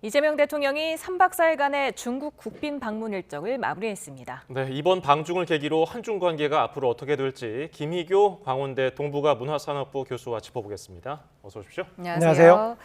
이재명 대통령이 3박 4일간의 중국 국빈 방문 일정을 마무리했습니다. 네, 이번 방중을 계기로 한중 관계가 앞으로 어떻게 될지 김희교 광운대 동북아 문화산업부 교수와 짚어보겠습니다. 어서 오십시오. 안녕하세요.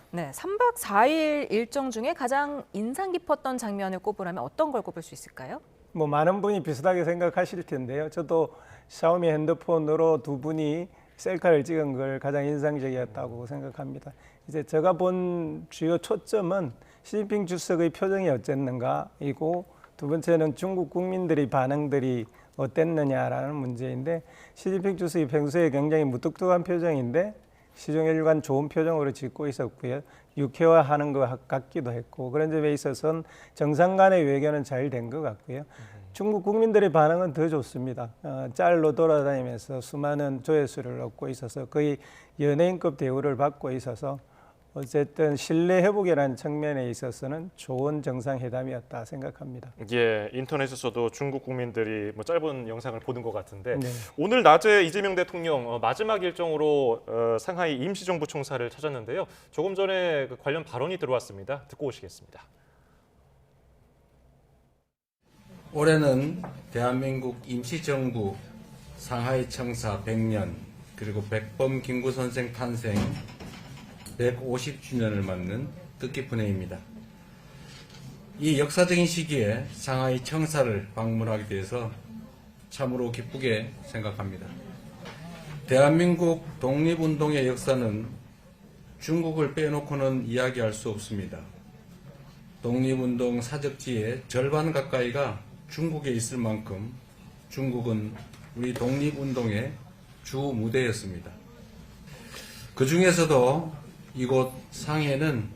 네, 3박 4일 일정 중에 가장 인상 깊었던 장면을 꼽으라면 어떤 걸 꼽을 수 있을까요? 많은 분이 비슷하게 생각하실 텐데요. 저도 샤오미 핸드폰으로 두 분이 셀카를 찍은 걸 가장 인상적이었다고 생각합니다. 이제 제가 본 주요 초점은 시진핑 주석의 표정이 어땠는가이고, 두 번째는 중국 국민들의 반응들이 어땠느냐라는 문제인데, 시진핑 주석이 평소에 굉장히 무뚝뚝한 표정인데 시종일관 좋은 표정으로 짓고 있었고요. 유쾌화하는 것 같기도 했고, 그런 점에 있어서는 정상 간의 외교는 잘 된 것 같고요. 중국 국민들의 반응은 더 좋습니다. 짤로 돌아다니면서 수많은 조회수를 얻고 있어서 거의 연예인급 대우를 받고 있어서 어쨌든 신뢰 회복이라는 측면에 있어서는 좋은 정상회담이었다 생각합니다. 예, 인터넷에서도 중국 국민들이 짧은 영상을 보는 것 같은데 네. 오늘 낮에 이재명 대통령 마지막 일정으로 상하이 임시정부 총사를 찾았는데요. 조금 전에 관련 발언이 들어왔습니다. 듣고 오시겠습니다. 올해는 대한민국 임시정부 상하이 청사 100년 그리고 백범 김구 선생 탄생 150주년을 맞는 뜻깊은 해입니다. 이 역사적인 시기에 상하이 청사를 방문하게 돼서 참으로 기쁘게 생각합니다. 대한민국 독립운동의 역사는 중국을 빼놓고는 이야기할 수 없습니다. 독립운동 사적지의 절반 가까이가 중국에 있을 만큼 중국은 우리 독립운동의 주 무대였습니다. 그 중에서도 이곳 상해는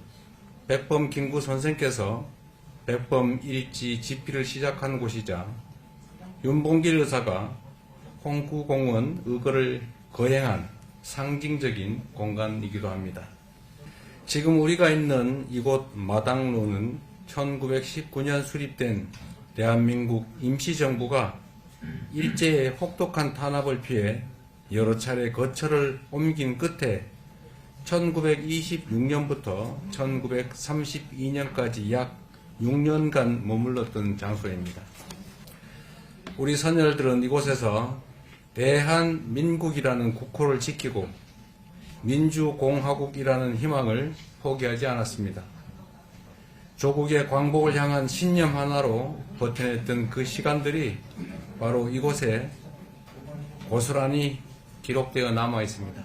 백범 김구 선생께서 백범 일지 집필을 시작한 곳이자 윤봉길 의사가 홍구공원 의거를 거행한 상징적인 공간이기도 합니다. 지금 우리가 있는 이곳 마당로는 1919년 수립된 대한민국 임시정부가 일제의 혹독한 탄압을 피해 여러 차례 거처를 옮긴 끝에 1926년부터 1932년까지 약 6년간 머물렀던 장소입니다. 우리 선열들은 이곳에서 대한민국이라는 국호를 지키고 민주공화국이라는 희망을 포기하지 않았습니다. 조국의 광복을 향한 신념 하나로 버텨냈던 그 시간들이 바로 이곳에 고스란히 기록되어 남아 있습니다.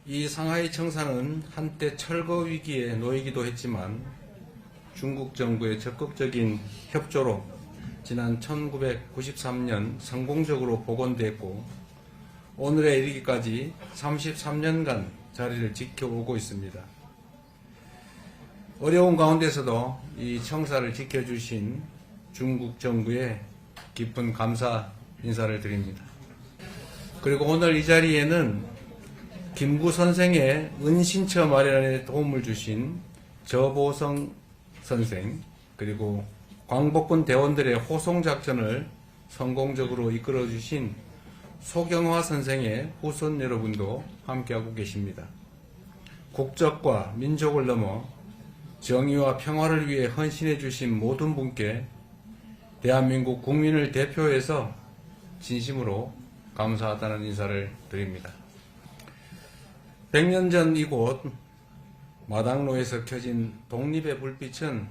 이 상하이 청사는 한때 철거 위기에 놓이기도 했지만 중국 정부의 적극적인 협조로 지난 1993년 성공적으로 복원됐고 오늘에 이르기까지 33년간 자리를 지켜오고 있습니다. 어려운 가운데서도 이 청사를 지켜주신 중국 정부에 깊은 감사 인사를 드립니다. 그리고 오늘 이 자리에는 김구 선생의 은신처 마련에 도움을 주신 저보성 선생, 그리고 광복군 대원들의 호송작전을 성공적으로 이끌어주신 소경화 선생의 후손 여러분도 함께하고 계십니다. 국적과 민족을 넘어 정의와 평화를 위해 헌신해 주신 모든 분께 대한민국 국민을 대표해서 진심으로 감사하다는 인사를 드립니다. 100년 전 이곳 마당로에서 켜진 독립의 불빛은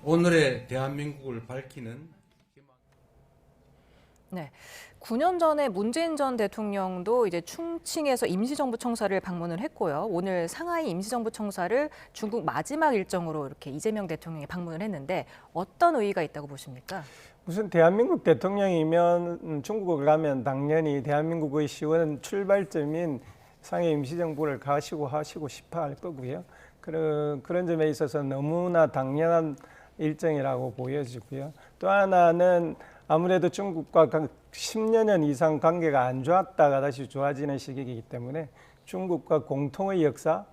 오늘의 대한민국을 밝히는 네, 9년 전에 문재인 전 대통령도 이제 충칭에서 임시정부 청사를 방문을 했고요. 오늘 상하이 임시정부 청사를 중국 마지막 일정으로 이렇게 이재명 대통령이 방문을 했는데 어떤 의의가 있다고 보십니까? 무슨 대한민국 대통령이면 중국을 가면 당연히 대한민국의 시원 출발점인 상해 임시정부를 하시고 싶어 할 거고요. 그런 점에 있어서 너무나 당연한 일정이라고 보여지고요. 또 하나는 아무래도 중국과 10여 년 이상 관계가 안 좋았다가 다시 좋아지는 시기이기 때문에 중국과 공통의 역사를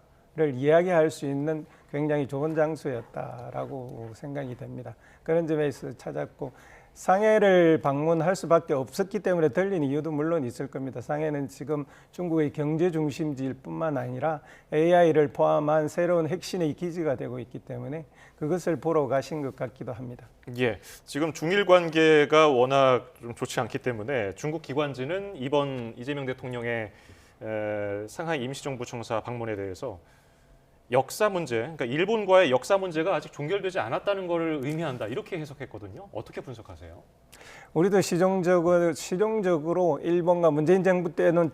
이야기할 수 있는 굉장히 좋은 장소였다라고 생각이 됩니다. 그런 점에 있어서 찾았고, 상해를 방문할 수밖에 없었기 때문에 들린 이유도 물론 있을 겁니다. 상해는 지금 중국의 경제 중심지일 뿐만 아니라 AI를 포함한 새로운 핵심의 기지가 되고 있기 때문에 그것을 보러 가신 것 같기도 합니다. 예, 지금 중일 관계가 워낙 좀 좋지 않기 때문에 중국 기관지는 이번 이재명 대통령의 상하이 임시정부 청사 방문에 대해서 역사 문제, 그러니까 일본과의 역사 문제가 아직 종결되지 않았다는 것을 의미한다 이렇게 해석했거든요. 어떻게 분석하세요? 우리도 실용적으로 일본과 문재인 정부 때는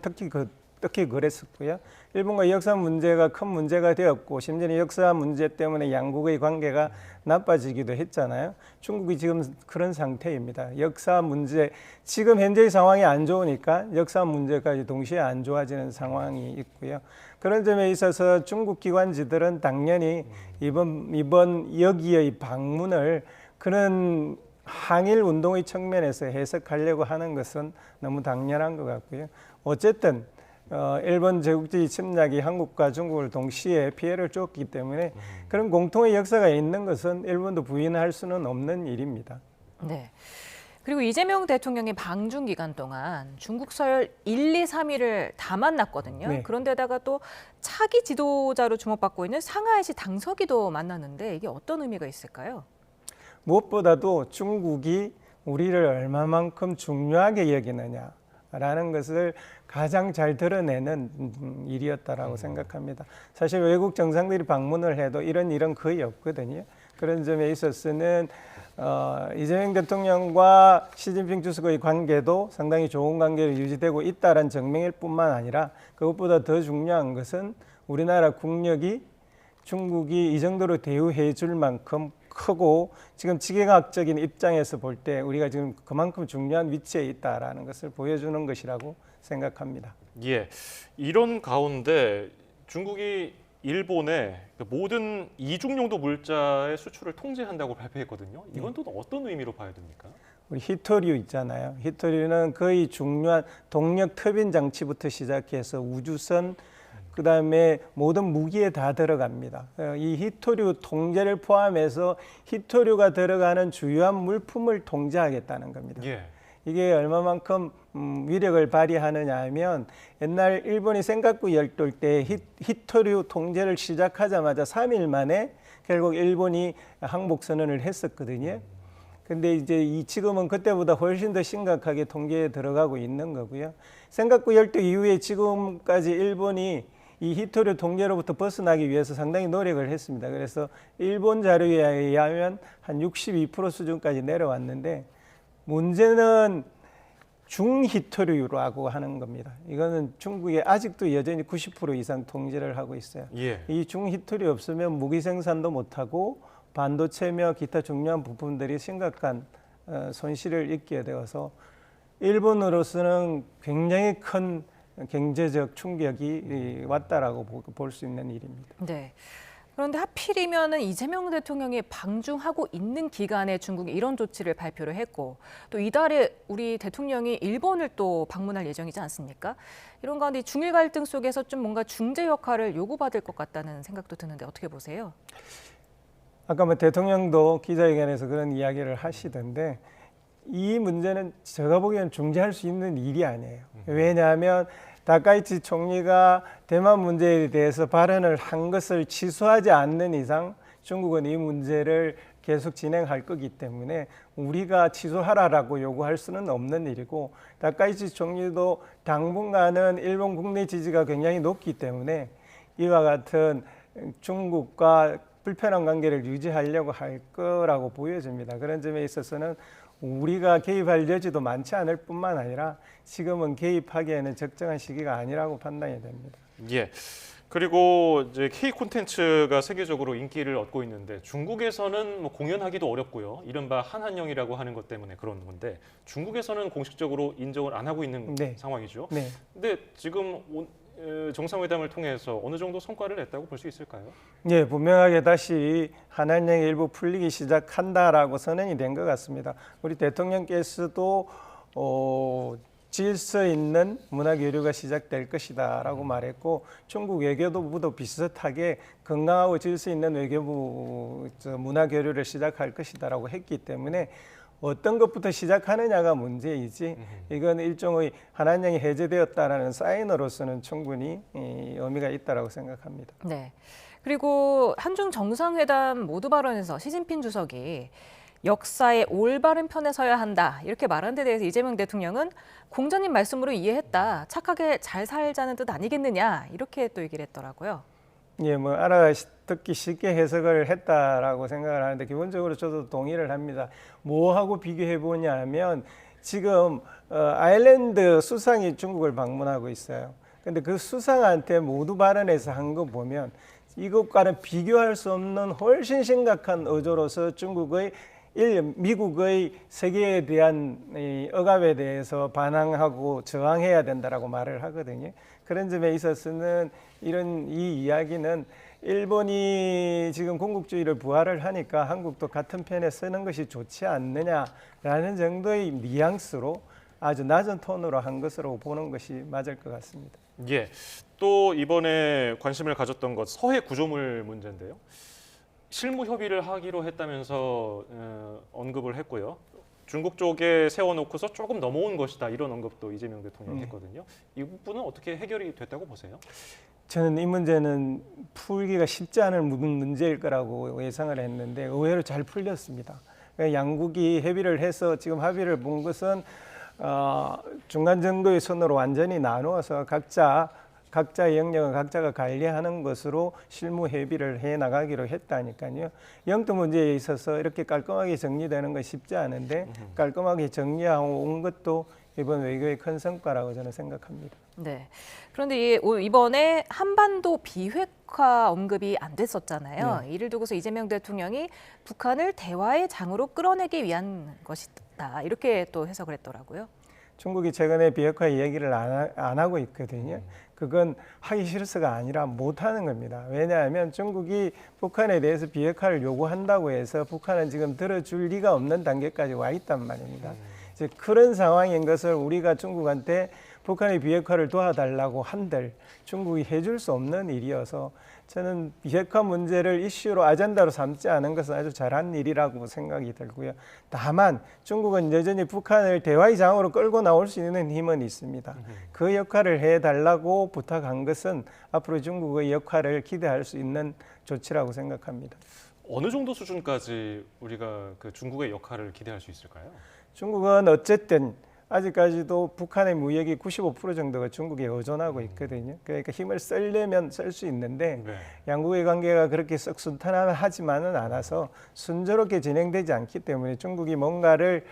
특히 그랬었고요. 일본과 역사 문제가 큰 문제가 되었고 심지어는 역사 문제 때문에 양국의 관계가 나빠지기도 했잖아요. 중국이 지금 그런 상태입니다. 역사 문제, 지금 현재의 상황이 안 좋으니까 역사 문제까지 동시에 안 좋아지는 상황이 있고요. 그런 점에 있어서 중국 기관지들은 당연히 이번 여기의 방문을 그런 항일 운동의 측면에서 해석하려고 하는 것은 너무 당연한 것 같고요. 어쨌든 일본 제국주의 침략이 한국과 중국을 동시에 피해를 줬기 때문에 그런 공통의 역사가 있는 것은 일본도 부인할 수는 없는 일입니다. 네. 그리고 이재명 대통령이 방중 기간 동안 중국 서열 1, 2, 3위를 다 만났거든요. 네. 그런데다가 또 차기 지도자로 주목받고 있는 상하이시 당서기도 만났는데 이게 어떤 의미가 있을까요? 무엇보다도 중국이 우리를 얼마만큼 중요하게 여기느냐라는 것을 가장 잘 드러내는 일이었다라고 생각합니다. 사실 외국 정상들이 방문을 해도 이런 일은 거의 없거든요. 그런 점에 있어서는 이재명 대통령과 시진핑 주석의 관계도 상당히 좋은 관계를 유지되고 있다는 증명일 뿐만 아니라 그것보다 더 중요한 것은 우리나라 국력이 중국이 이 정도로 대우해 줄 만큼 크고 지금 지경학적인 입장에서 볼 때 우리가 지금 그만큼 중요한 위치에 있다라는 것을 보여주는 것이라고 생각합니다. 예, 이런 가운데 중국이 일본에 모든 이중용도 물자의 수출을 통제한다고 발표했거든요. 이건 또 어떤 의미로 봐야 됩니까? 우리 히토류 있잖아요. 히토류는 거의 중요한 동력 터빈 장치부터 시작해서 우주선, 그다음에 모든 무기에 다 들어갑니다. 이 히토류 통제를 포함해서 히토류가 들어가는 주요한 물품을 통제하겠다는 겁니다. 예. 이게 얼마만큼 위력을 발휘하느냐 하면 옛날 일본이 센카쿠 열돌 때 히토류 통제를 시작하자마자 3일 만에 결국 일본이 항복 선언을 했었거든요. 근데 이제 지금은 그때보다 훨씬 더 심각하게 통제에 들어가고 있는 거고요. 센카쿠 열도 이후에 지금까지 일본이 이 히토류 통제로부터 벗어나기 위해서 상당히 노력을 했습니다. 그래서 일본 자료에 의하면 한 62% 수준까지 내려왔는데 문제는 중히토류라고 하는 겁니다. 이거는 중국에 아직도 여전히 90% 이상 통제를 하고 있어요. 예. 이 중히토류 없으면 무기 생산도 못하고 반도체며 기타 중요한 부품들이 심각한 손실을 입게 되어서 일본으로서는 굉장히 큰 경제적 충격이 왔다라고 볼 수 있는 일입니다. 네. 그런데 하필이면은 이재명 대통령이 방중하고 있는 기간에 중국이 이런 조치를 발표를 했고 또 이달에 우리 대통령이 일본을 또 방문할 예정이지 않습니까? 이런 가운데 중일 갈등 속에서 좀 뭔가 중재 역할을 요구받을 것 같다는 생각도 드는데 어떻게 보세요? 아까 대통령도 기자회견에서 그런 이야기를 하시던데 이 문제는 제가 보기에는 중재할 수 있는 일이 아니에요. 왜냐하면 다카이치 총리가 대만 문제에 대해서 발언을 한 것을 취소하지 않는 이상 중국은 이 문제를 계속 진행할 거기 때문에 우리가 취소하라라고 요구할 수는 없는 일이고 다카이치 총리도 당분간은 일본 국내 지지가 굉장히 높기 때문에 이와 같은 중국과 불편한 관계를 유지하려고 할 거라고 보여집니다. 그런 점에 있어서는 우리가 개입할 여지도 많지 않을 뿐만 아니라 지금은 개입하기에는 적정한 시기가 아니라고 판단이 됩니다. 예. 그리고 이제 K 콘텐츠가 세계적으로 인기를 얻고 있는데 중국에서는 뭐 공연하기도 어렵고요. 이른바 한한령이라고 하는 것 때문에 그런 건데 중국에서는 공식적으로 인정을 안 하고 있는 네. 상황이죠. 네. 근데 지금 정상회담을 통해서 어느 정도 성과를 냈다고 볼 수 있을까요? 예, 분명하게 다시 한한령이 일부 풀리기 시작한다라고 선언이 된 것 같습니다. 우리 대통령께서도 질서 있는 문화 교류가 시작될 것이다라고 말했고 중국 외교부도 비슷하게 건강하고 질서 있는 외교부 문화 교류를 시작할 것이다라고 했기 때문에 어떤 것부터 시작하느냐가 문제이지 이건 일종의 한한령이 해제되었다라는 사인으로서는 충분히 의미가 있다라고 생각합니다. 네. 그리고 한중 정상회담 모두 발언에서 시진핑 주석이 역사의 올바른 편에 서야 한다 이렇게 말한 데 대해서 이재명 대통령은 공자님 말씀으로 이해했다. 착하게 잘 살자는 뜻 아니겠느냐 이렇게 또 얘기를 했더라고요. 예, 뭐 알아듣기 쉽게 해석을 했다라고 생각을 하는데 기본적으로 저도 동의를 합니다. 뭐하고 비교해 보냐면 지금 아일랜드 수상이 중국을 방문하고 있어요. 근데 그 수상한테 모두 발언에서 한 거 보면 이것과는 비교할 수 없는 훨씬 심각한 의조로서 중국의 미국의 세계에 대한 이 억압에 대해서 반항하고 저항해야 된다라고 말을 하거든요. 그런 점에 있어서는 이 이야기는 일본이 지금 군국주의를 부활을 하니까 한국도 같은 편에 서는 것이 좋지 않느냐라는 정도의 뉘앙스로 아주 낮은 톤으로 한 것으로 보는 것이 맞을 것 같습니다. 예. 또 이번에 관심을 가졌던 것 서해 구조물 문제인데요. 실무 협의를 하기로 했다면서 언급을 했고요. 중국 쪽에 세워놓고서 조금 넘어온 것이다 이런 언급도 이재명 대통령이 했거든요. 이 부분은 어떻게 해결이 됐다고 보세요? 저는 이 문제는 풀기가 쉽지 않을 문제일 거라고 예상을 했는데 의외로 잘 풀렸습니다. 양국이 협의를 해서 지금 합의를 본 것은 중간 정도의 선으로 완전히 나누어서 각자의 영역은 각자가 관리하는 것으로 실무 협의를 해 나가기로 했다니까요. 영토 문제에 있어서 이렇게 깔끔하게 정리되는 건 쉽지 않은데 깔끔하게 정리하고 온 것도 이번 외교의 큰 성과라고 저는 생각합니다. 네. 그런데 이번에 한반도 비핵화 언급이 안 됐었잖아요. 네. 이를 두고서 이재명 대통령이 북한을 대화의 장으로 끌어내기 위한 것이다. 이렇게 또 해석을 했더라고요. 중국이 최근에 비핵화 이야기를 안 하고 있거든요. 그건 하기 싫어서가 아니라 못하는 겁니다. 왜냐하면 중국이 북한에 대해서 비핵화를 요구한다고 해서 북한은 지금 들어줄 리가 없는 단계까지 와 있단 말입니다. 이제 그런 상황인 것을 우리가 중국한테 북한의 비핵화를 도와달라고 한들 중국이 해줄 수 없는 일이어서 저는 비핵화 문제를 이슈로 아젠다로 삼지 않은 것은 아주 잘한 일이라고 생각이 들고요. 다만 중국은 여전히 북한을 대화의 장으로 끌고 나올 수 있는 힘은 있습니다. 그 역할을 해달라고 부탁한 것은 앞으로 중국의 역할을 기대할 수 있는 조치라고 생각합니다. 어느 정도 수준까지 우리가 그 중국의 역할을 기대할 수 있을까요? 중국은 어쨌든 아직까지도 북한의 무역이 95% 정도가 중국에 의존하고 있거든요. 그러니까 힘을 쓰려면 쓸 수 있는데 네. 양국의 관계가 그렇게 썩 순탄하지만은 않아서 순조롭게 진행되지 않기 때문에 중국이 뭔가를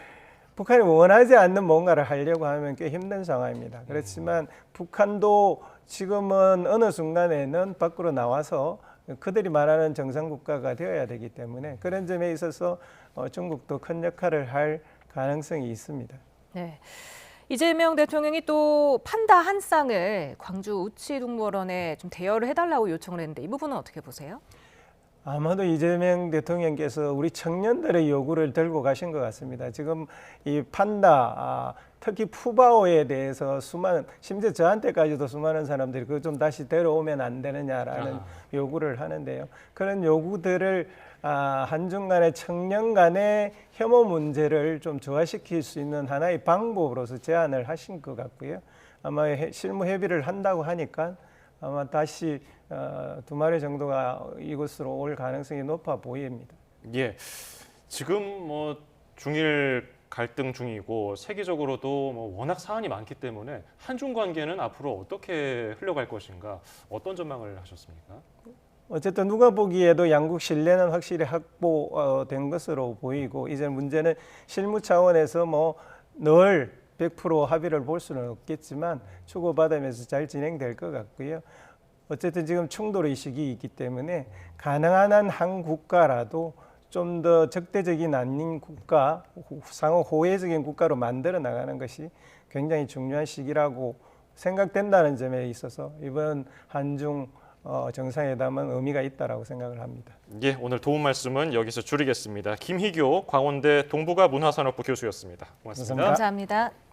북한이 원하지 않는 뭔가를 하려고 하면 꽤 힘든 상황입니다. 그렇지만 북한도 지금은 어느 순간에는 밖으로 나와서 그들이 말하는 정상국가가 되어야 되기 때문에 그런 점에 있어서 중국도 큰 역할을 할 가능성이 있습니다. 네. 이재명 대통령이 또 판다 한 쌍을 광주 우치동물원에 좀 대여를 해달라고 요청을 했는데 이 부분은 어떻게 보세요? 아마도 이재명 대통령께서 우리 청년들의 요구를 들고 가신 것 같습니다. 지금 이 판다, 특히 푸바오에 대해서 심지어 저한테까지도 수많은 사람들이 그거 좀 다시 데려오면 안 되느냐라는 요구를 하는데요. 그런 요구들을 한중 간의 청년 간의 혐오 문제를 좀 조화시킬 수 있는 하나의 방법으로서 제안을 하신 것 같고요. 아마 실무 협의를 한다고 하니까 아마 다시 2마리 정도가 이곳으로 올 가능성이 높아 보입니다. 예, 지금 뭐 중일 갈등 중이고 세계적으로도 뭐 워낙 사안이 많기 때문에 한중 관계는 앞으로 어떻게 흘러갈 것인가 어떤 전망을 하셨습니까? 어쨌든 누가 보기에도 양국 신뢰는 확실히 확보된 것으로 보이고 이제 문제는 실무 차원에서 뭐 늘 100% 합의를 볼 수는 없겠지만 주고받으면서 잘 진행될 것 같고요. 어쨌든 지금 충돌의 시기이기 때문에 가능한 한 국가라도 좀 더 적대적인 아닌 국가, 상호 호혜적인 국가로 만들어 나가는 것이 굉장히 중요한 시기라고 생각된다는 점에 있어서 이번 한중 정상회담은 의미가 있다라고 생각을 합니다. 예, 오늘 도움 말씀은 여기서 줄이겠습니다. 김희교 광원대 동북아 문화산업부 교수였습니다. 고맙습니다. 감사합니다. 감사합니다.